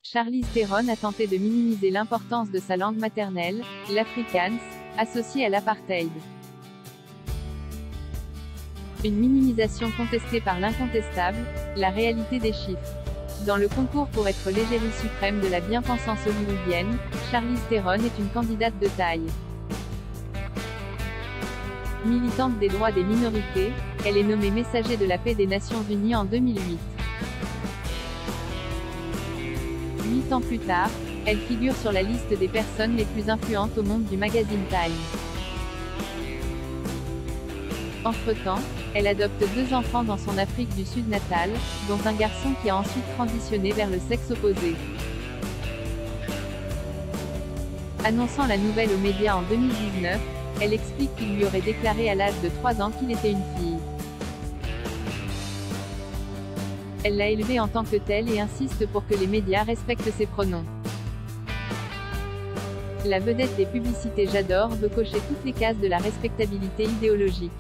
Charlize Theron a tenté de minimiser l'importance de sa langue maternelle, l'afrikaans, associée à l'apartheid. Une minimisation contestée par l'incontestable, la réalité des chiffres. Dans le concours pour être l'égérie suprême de la bien-pensance hollywoodienne, Charlize Theron est une candidate de taille. Militante des droits des minorités, elle est nommée messager de la paix des Nations Unies en 2008. 8 ans plus tard, elle figure sur la liste des personnes les plus influentes au monde du magazine Time. Entre-temps, elle adopte 2 enfants dans son Afrique du Sud natale, dont un garçon qui a ensuite transitionné vers le sexe opposé. Annonçant la nouvelle aux médias en 2019, elle explique qu'il lui aurait déclaré à l'âge de 3 ans qu'il était une fille. Elle l'a élevé en tant que tel et insiste pour que les médias respectent ses pronoms. La vedette des publicités J'adore veut cocher toutes les cases de la respectabilité idéologique.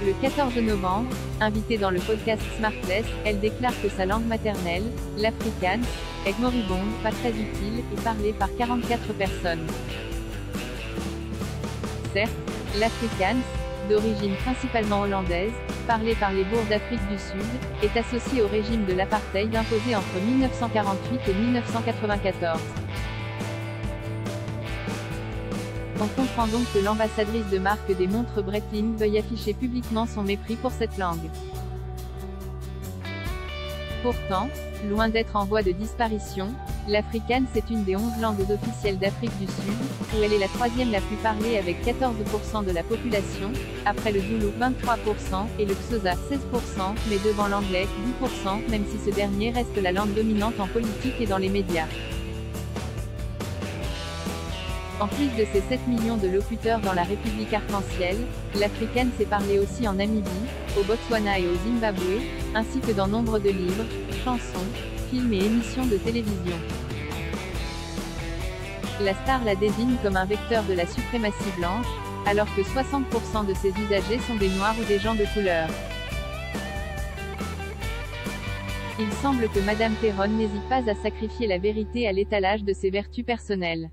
Le 14 novembre, invitée dans le podcast Smartless, elle déclare que sa langue maternelle, l'afrikaans, est moribonde, pas très utile, et parlée par 44 personnes. Certes, l'afrikaans, d'origine principalement hollandaise, parlé par les boers d'Afrique du Sud, est associé au régime de l'apartheid imposé entre 1948 et 1994. On comprend donc que l'ambassadrice de marque des montres Breitling veuille afficher publiquement son mépris pour cette langue. Pourtant, loin d'être en voie de disparition, l'afrikaans est une des 11 langues officielles d'Afrique du Sud, où elle est la 3e la plus parlée avec 14% de la population, après le zoulou 23% et le xhosa 16%, mais devant l'anglais 10%, même si ce dernier reste la langue dominante en politique et dans les médias. En plus de ses 7 millions de locuteurs dans la République arc-en-ciel, l'afrikaans est parlé aussi en Namibie, au Botswana et au Zimbabwe, ainsi que dans nombre de livres, chansons, films et émissions de télévision. La star la désigne comme un vecteur de la suprématie blanche, alors que 60% de ses usagers sont des noirs ou des gens de couleur. Il semble que Madame Theron n'hésite pas à sacrifier la vérité à l'étalage de ses vertus personnelles.